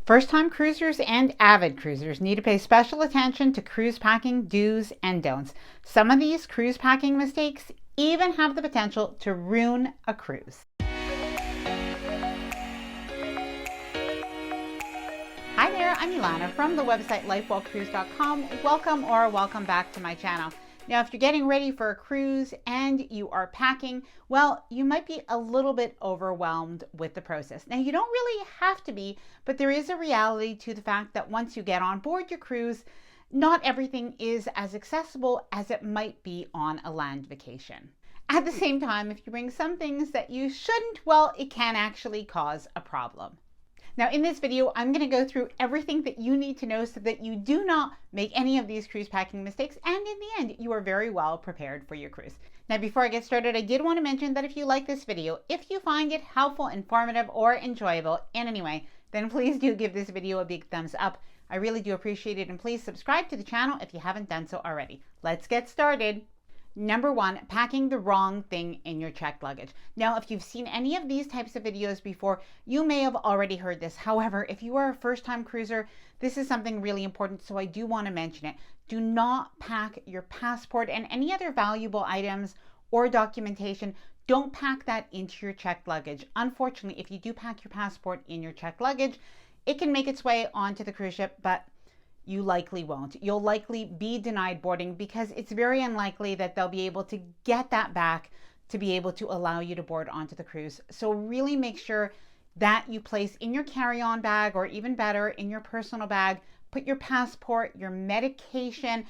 First-time cruisers and avid cruisers need to pay special attention to cruise packing do's and don'ts. Some of these cruise packing mistakes even have the potential to ruin a cruise. Hi there, I'm Ilana from the website lifewellcruise.com. Welcome back to my channel. Now, if you're getting ready for a cruise and you are packing, well, you might be a little bit overwhelmed with the process. Now, you don't really have to be, but there is a reality to the fact that once you get on board your cruise, not everything is as accessible as it might be on a land vacation. At the same time, if you bring some things that you shouldn't, well, it can actually cause a problem. Now, in this video, I'm going to go through everything that you need to know so that you do not make any of these cruise packing mistakes, and in the end, you are very well prepared for your cruise. Now, before I get started, I did want to mention that if you like this video, if you find it helpful, informative, or enjoyable in any way, then please do give this video a big thumbs up. I really do appreciate it, and please subscribe to the channel if you haven't done so already. Let's get started. Number one, packing the wrong thing in your checked luggage. Now, if you've seen any of these types of videos before, you may have already heard this. However, if you are a first-time cruiser, this is something really important, so I do want to mention it. Do not pack your passport and any other valuable items or documentation. Don't pack that into your checked luggage. Unfortunately, if you do pack your passport in your checked luggage, it can make its way onto the cruise ship, but you likely won't. You'll likely be denied boarding because it's very unlikely that they'll be able to get that back to be able to allow you to board onto the cruise. So really make sure that you place in your carry-on bag, or even better, in your personal bag, put your passport, your medication,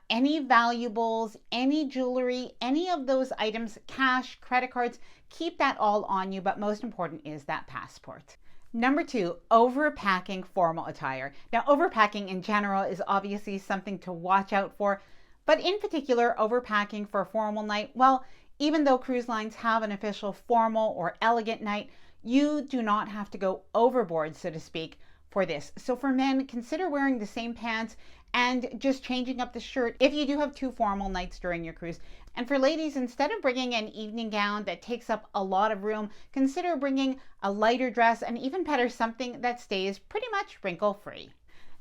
any valuables, any jewelry, any of those items, cash, credit cards, keep that all on you, but most important is that passport. Number two, overpacking formal attire. Now, overpacking in general is obviously something to watch out for, but in particular, overpacking for a formal night, well, even though cruise lines have an official formal or elegant night, you do not have to go overboard, so to speak, for this. So for men, consider wearing the same pants and just changing up the shirt if you do have two formal nights during your cruise. And for ladies, instead of bringing an evening gown that takes up a lot of room, consider bringing a lighter dress, and even better, something that stays pretty much wrinkle-free.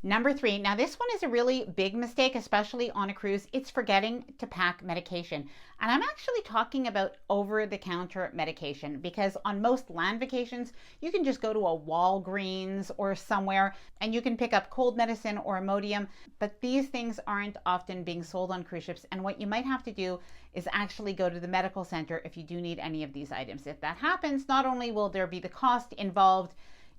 Number three, now this one is a really big mistake, especially on a cruise. It's forgetting to pack medication. And I'm actually talking about over-the-counter medication, because on most land vacations, you can just go to a Walgreens or somewhere and you can pick up cold medicine or Imodium, but these things aren't often being sold on cruise ships. And what you might have to do is actually go to the medical center if you do need any of these items. If that happens, not only will there be the cost involved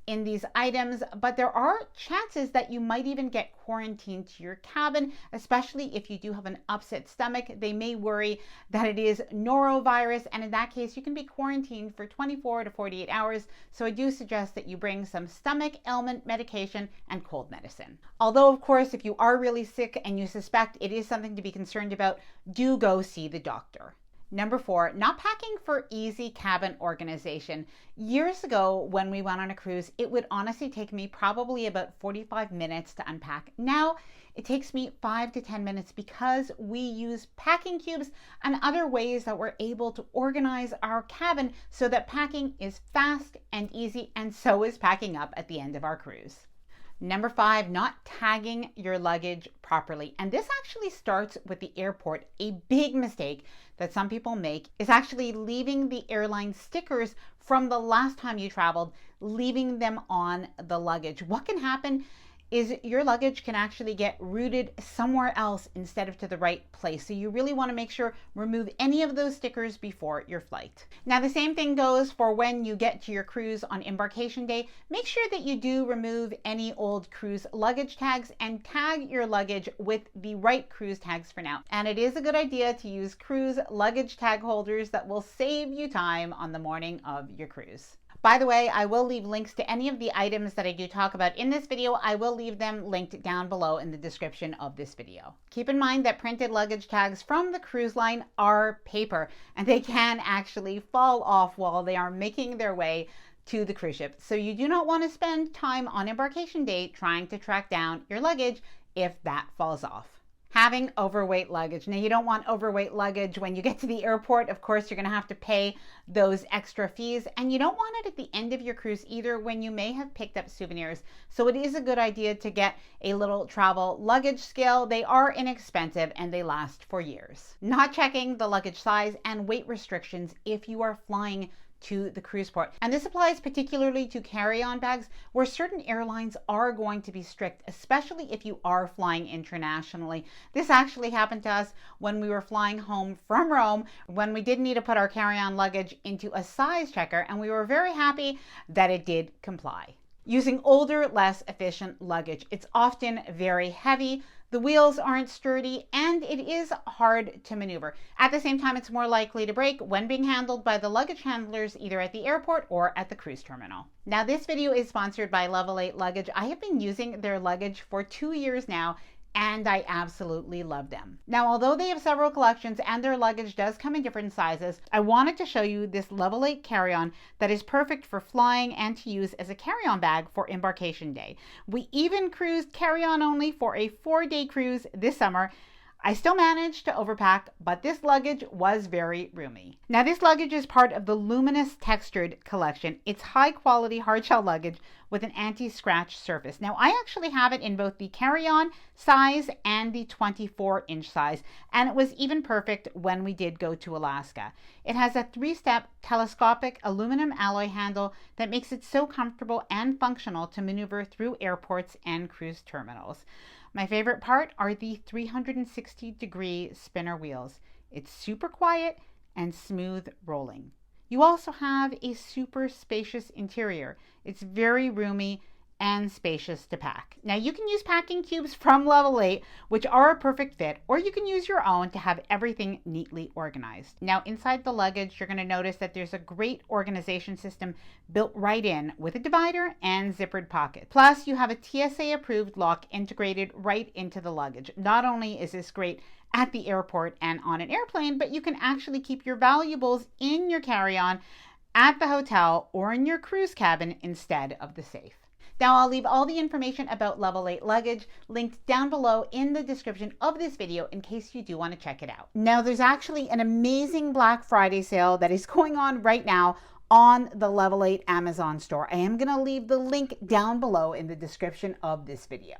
in these items, but there are chances that you might even get quarantined to your cabin, especially if you do have an upset stomach. They may worry that it is norovirus, and in that case, you can be quarantined for 24 to 48 hours. So I do suggest that you bring some stomach ailment medication and cold medicine. Although, of course, if you are really sick and you suspect it is something to be concerned about, do go see the doctor. Number four, not packing for easy cabin organization. Years ago, when we went on a cruise, it would honestly take me probably about 45 minutes to unpack. Now, it takes me 5 to 10 minutes because we use packing cubes and other ways that we're able to organize our cabin so that packing is fast and easy, and so is packing up at the end of our cruise. Number five, not tagging your luggage properly. And this actually starts with the airport. A big mistake that some people make is actually leaving the airline stickers from the last time you traveled, leaving them on the luggage. What can happen is your luggage can actually get routed somewhere else instead of to the right place. So you really want to make sure remove any of those stickers before your flight. Now, the same thing goes for when you get to your cruise on embarkation day. Make sure that you do remove any old cruise luggage tags and tag your luggage with the right cruise tags for now. And it is a good idea to use cruise luggage tag holders that will save you time on the morning of your cruise. By the way, I will leave links to any of the items that I do talk about in this video. I will leave them linked down below in the description of this video. Keep in mind that printed luggage tags from the cruise line are paper, and they can actually fall off while they are making their way to the cruise ship. So you do not want to spend time on embarkation day trying to track down your luggage if that falls off. Having overweight luggage. Now, you don't want overweight luggage when you get to the airport. Of course, you're going to have to pay those extra fees, and you don't want it at the end of your cruise either, when you may have picked up souvenirs. So it is a good idea to get a little travel luggage scale. They are inexpensive and they last for years. Not checking the luggage size and weight restrictions if you are flying to the cruise port. And this applies particularly to carry-on bags, where certain airlines are going to be strict, especially if you are flying internationally. This actually happened to us when we were flying home from Rome, when we did need to put our carry-on luggage into a size checker, and we were very happy that it did comply. Using older, less efficient luggage. It's often very heavy, the wheels aren't sturdy, and it is hard to maneuver. At the same time, it's more likely to break when being handled by the luggage handlers either at the airport or at the cruise terminal. Now, this video is sponsored by Level 8 Luggage. I have been using their luggage for 2 years now, and I absolutely love them. Now, although they have several collections and their luggage does come in different sizes, I wanted to show you this Level 8 carry-on that is perfect for flying and to use as a carry-on bag for Embarkation Day. We even cruised carry-on only for a 4-day cruise this summer. I still managed to overpack, but this luggage was very roomy. Now, this luggage is part of the Luminous Textured collection. It's high quality hard shell luggage with an anti-scratch surface. Now, I actually have it in both the carry-on size and the 24-inch size, and it was even perfect when we did go to Alaska. It has a 3-step telescopic aluminum alloy handle that makes it so comfortable and functional to maneuver through airports and cruise terminals. My favorite part are the 360-degree spinner wheels. It's super quiet and smooth rolling. You also have a super spacious interior. It's very roomy and spacious to pack. Now, you can use packing cubes from Level 8, which are a perfect fit, or you can use your own to have everything neatly organized. Now, inside the luggage, you're going to notice that there's a great organization system built right in with a divider and zippered pocket. Plus, you have a TSA-approved lock integrated right into the luggage. Not only is this great at the airport and on an airplane, but you can actually keep your valuables in your carry-on at the hotel or in your cruise cabin instead of the safe. Now, I'll leave all the information about Level 8 luggage linked down below in the description of this video in case you do want to check it out. Now, there's actually an amazing Black Friday sale that is going on right now on the Level 8 Amazon store. I am going to leave the link down below in the description of this video.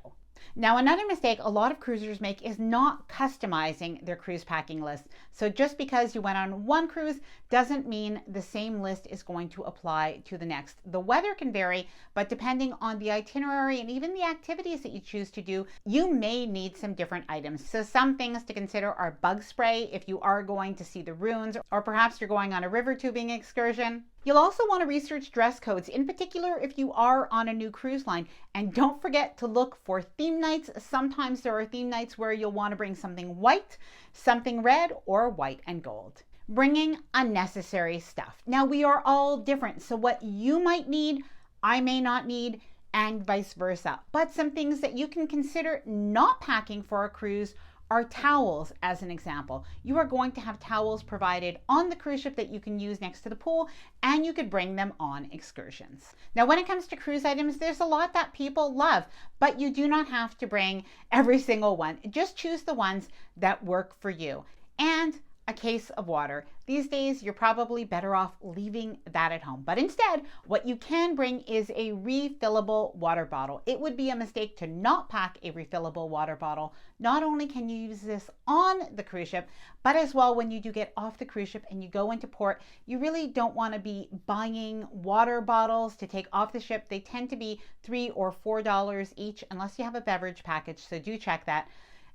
Now, another mistake a lot of cruisers make is not customizing their cruise packing list. So just because you went on one cruise doesn't mean the same list is going to apply to the next. The weather can vary, but depending on the itinerary and even the activities that you choose to do, you may need some different items. So some things to consider are bug spray if you are going to see the ruins, or perhaps you're going on a river tubing excursion. You'll also want to research dress codes, in particular if you are on a new cruise line. And don't forget to look for theme nights. Sometimes there are theme nights where you'll want to bring something white, something red, or white and gold. Bringing unnecessary stuff. Now, we are all different, so what you might need, I may not need, and vice versa. But some things that you can consider not packing for a cruise are towels, as an example. You are going to have towels provided on the cruise ship that you can use next to the pool, and you could bring them on excursions. Now, when it comes to cruise items, there's a lot that people love, but you do not have to bring every single one. Just choose the ones that work for you. And a case of water. These days, you're probably better off leaving that at home. But instead, what you can bring is a refillable water bottle. It would be a mistake to not pack a refillable water bottle. Not only can you use this on the cruise ship, but as well when you do get off the cruise ship and you go into port, you really don't want to be buying water bottles to take off the ship. They tend to be $3 or $4 each unless you have a beverage package, so do check that.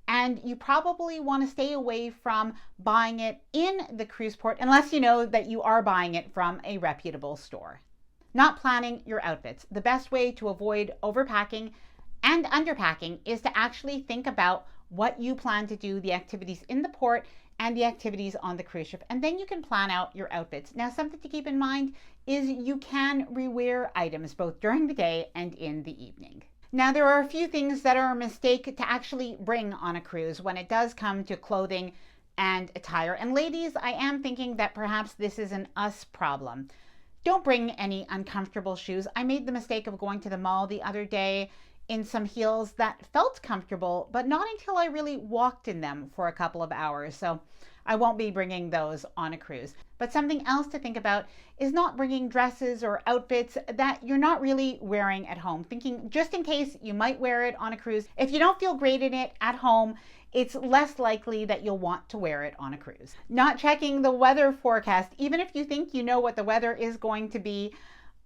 And you probably want to stay away from buying it in the cruise port unless you know that you are buying it from a reputable store. Not planning your outfits. The best way to avoid overpacking and underpacking is to actually think about what you plan to do, the activities in the port and the activities on the cruise ship, and then you can plan out your outfits. Now, something to keep in mind is you can rewear items both during the day and in the evening. Now, there are a few things that are a mistake to actually bring on a cruise when it does come to clothing and attire. And ladies, I am thinking that perhaps this is an us problem. Don't bring any uncomfortable shoes. I made the mistake of going to the mall the other day in some heels that felt comfortable, but not until I really walked in them for a couple of hours. So I won't be bringing those on a cruise. But something else to think about is not bringing dresses or outfits that you're not really wearing at home. Thinking just in case you might wear it on a cruise. If you don't feel great in it at home, it's less likely that you'll want to wear it on a cruise. Not checking the weather forecast, even if you think you know what the weather is going to be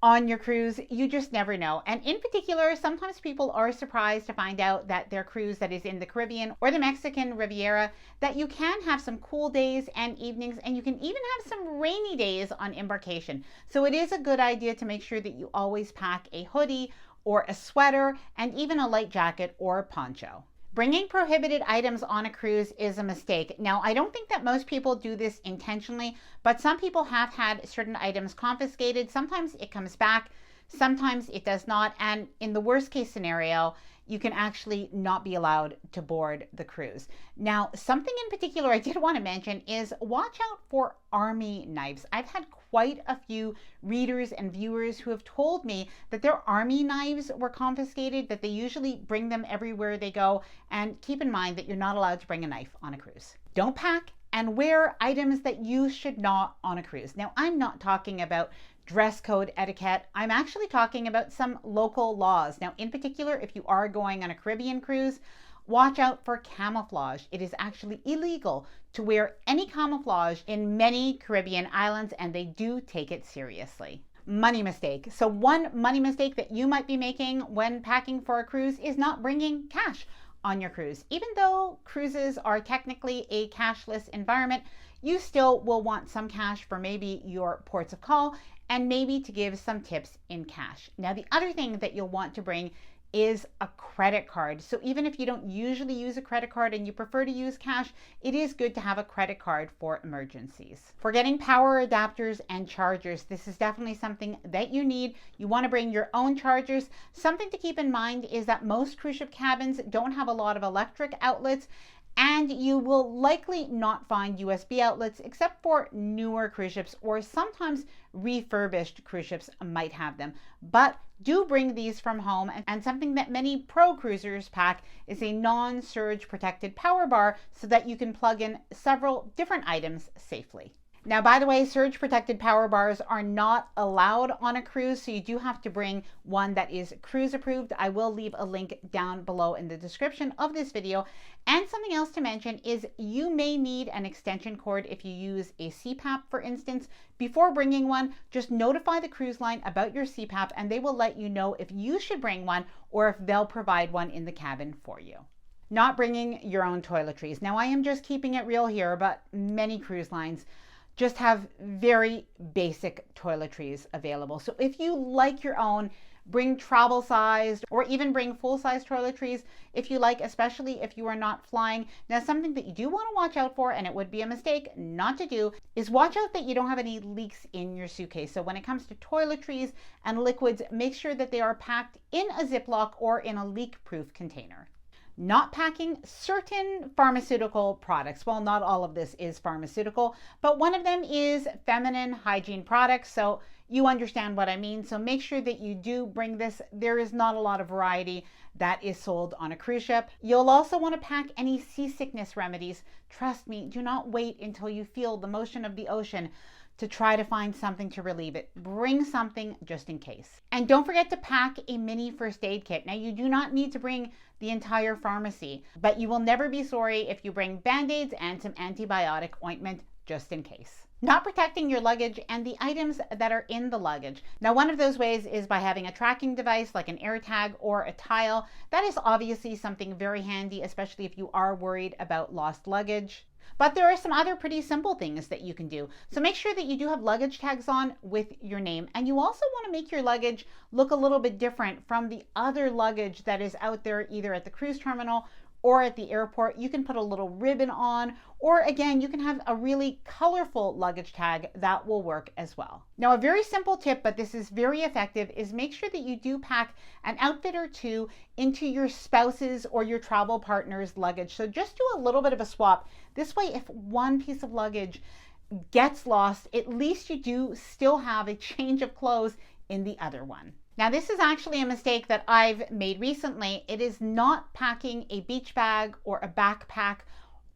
on your cruise, you just never know. And in particular, sometimes people are surprised to find out that their cruise that is in the Caribbean or the Mexican Riviera, that you can have some cool days and evenings, and you can even have some rainy days on Embarkation. So it is a good idea to make sure that you always pack a hoodie or a sweater and even a light jacket or poncho. Bringing prohibited items on a cruise is a mistake. Now, I don't think that most people do this intentionally, but some people have had certain items confiscated. Sometimes it comes back, sometimes it does not. And in the worst case scenario, you can actually not be allowed to board the cruise. Now, something in particular I did want to mention is watch out for army knives. I've had quite a few readers and viewers who have told me that their army knives were confiscated, that they usually bring them everywhere they go. And keep in mind that you're not allowed to bring a knife on a cruise. Don't pack and wear items that you should not on a cruise. Now, I'm not talking about dress code etiquette. I'm actually talking about some local laws. Now, in particular, if you are going on a Caribbean cruise, watch out for camouflage. It is actually illegal to wear any camouflage in many Caribbean islands, and they do take it seriously. Money mistake. So one money mistake that you might be making when packing for a cruise is not bringing cash on your cruise. Even though cruises are technically a cashless environment, you still will want some cash for maybe your ports of call and maybe to give some tips in cash. Now, the other thing that you'll want to bring is a credit card. So even if you don't usually use a credit card and you prefer to use cash, it is good to have a credit card for emergencies. For getting power adapters and chargers, this is definitely something that you need. You want to bring your own chargers. Something to keep in mind is that most cruise ship cabins don't have a lot of electric outlets, and you will likely not find USB outlets except for newer cruise ships, or sometimes refurbished cruise ships might have them. But do bring these from home, and something that many pro cruisers pack is a non-surge protected power bar so that you can plug in several different items safely. Now, by the way, surge protected power bars are not allowed on a cruise, so you do have to bring one that is cruise approved. I will leave a link down below in the description of this video. And something else to mention is you may need an extension cord if you use a CPAP, for instance. Before bringing one, just notify the cruise line about your CPAP and they will let you know if you should bring one or if they'll provide one in the cabin for you. Not bringing your own toiletries. Now, I am just keeping it real here, but many cruise lines just have very basic toiletries available. So if you like your own, bring travel sized or even bring full size toiletries if you like, especially if you are not flying. Now, something that you do want to watch out for, and it would be a mistake not to do, is watch out that you don't have any leaks in your suitcase. So when it comes to toiletries and liquids, make sure that they are packed in a Ziploc or in a leak-proof container. Not packing certain pharmaceutical products. Well, not all of this is pharmaceutical, but one of them is feminine hygiene products. So you understand what I mean. So make sure that you do bring this. There is not a lot of variety that is sold on a cruise ship. You'll also want to pack any seasickness remedies. Trust me, do not wait until you feel the motion of the ocean to try to find something to relieve it. Bring something just in case. And don't forget to pack a mini first aid kit. Now, you do not need to bring the entire pharmacy, but you will never be sorry if you bring Band-Aids and some antibiotic ointment just in case. Not protecting your luggage and the items that are in the luggage. Now, one of those ways is by having a tracking device like an AirTag or a tile. That is obviously something very handy, especially if you are worried about lost luggage. But there are some other pretty simple things that you can do. So make sure that you do have luggage tags on with your name. And you also want to make your luggage look a little bit different from the other luggage that is out there, either at the cruise terminal or at the airport. You can put a little ribbon on, or again, you can have a really colorful luggage tag that will work as well. Now, a very simple tip, but this is very effective, is make sure that you do pack an outfit or two into your spouse's or your travel partner's luggage. So just do a little bit of a swap. This way, if one piece of luggage gets lost, at least you do still have a change of clothes in the other one. Now, this is actually a mistake that I've made recently. It is not packing a beach bag or a backpack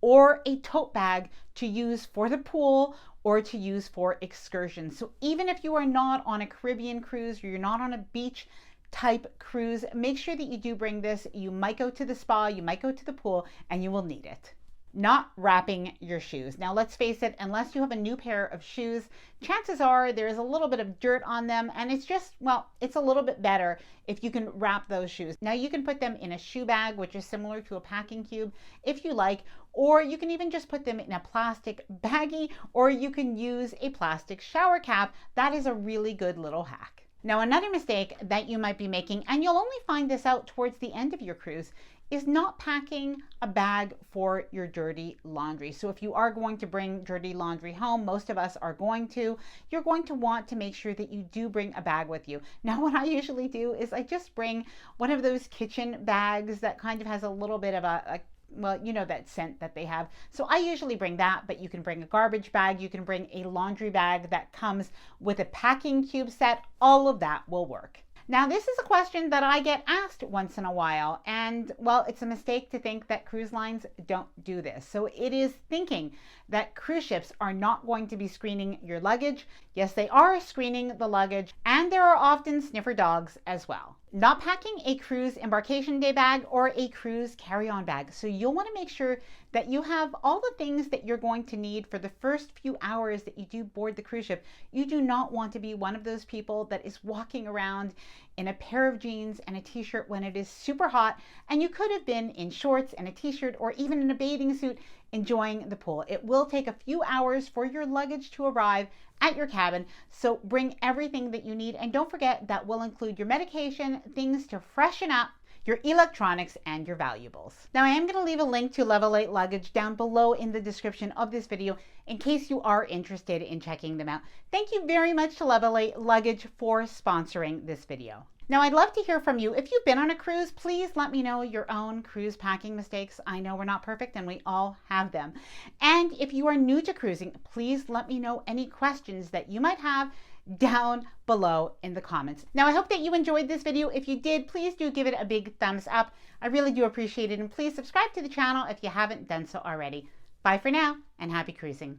or a tote bag to use for the pool or to use for excursions. So even if you are not on a Caribbean cruise or you're not on a beach type cruise, make sure that you do bring this. You might go to the spa, you might go to the pool, and you will need it. Not wrapping your shoes. Now, let's face it, unless you have a new pair of shoes, chances are there's a little bit of dirt on them, and it's just, well, it's a little bit better if you can wrap those shoes. Now, you can put them in a shoe bag, which is similar to a packing cube, if you like, or you can even just put them in a plastic baggie, or you can use a plastic shower cap. That is a really good little hack. Now, another mistake that you might be making, and you'll only find this out towards the end of your cruise, is not packing a bag for your dirty laundry. So if you are going to bring dirty laundry home, most of us are going to, you're going to want to make sure that you do bring a bag with you. Now, what I usually do is I just bring one of those kitchen bags that kind of has a little bit of well, you know, that scent that they have. So I usually bring that, but you can bring a garbage bag. You can bring a laundry bag that comes with a packing cube set. All of that will work. Now, this is a question that I get asked once in a while, and well, it's a mistake to think that cruise lines don't do this. So it is thinking that cruise ships are not going to be screening your luggage. Yes, they are screening the luggage, and there are often sniffer dogs as well. Not packing a cruise embarkation day bag or a cruise carry-on bag. So you'll want to make sure that you have all the things that you're going to need for the first few hours that you do board the cruise ship. You do not want to be one of those people that is walking around in a pair of jeans and a t-shirt when it is super hot, and you could have been in shorts and a t-shirt or even in a bathing suit enjoying the pool. It will take a few hours for your luggage to arrive at your cabin, so bring everything that you need, and don't forget that will include your medication, things to freshen up, your electronics, and your valuables. Now, I am going to leave a link to Level 8 Luggage down below in the description of this video in case you are interested in checking them out. Thank you very much to Level 8 Luggage for sponsoring this video. Now, I'd love to hear from you. If you've been on a cruise, please let me know your own cruise packing mistakes. I know we're not perfect and we all have them. And if you are new to cruising, please let me know any questions that you might have down below in the comments. Now, I hope that you enjoyed this video. If you did, please do give it a big thumbs up. I really do appreciate it. And please subscribe to the channel if you haven't done so already. Bye for now and happy cruising.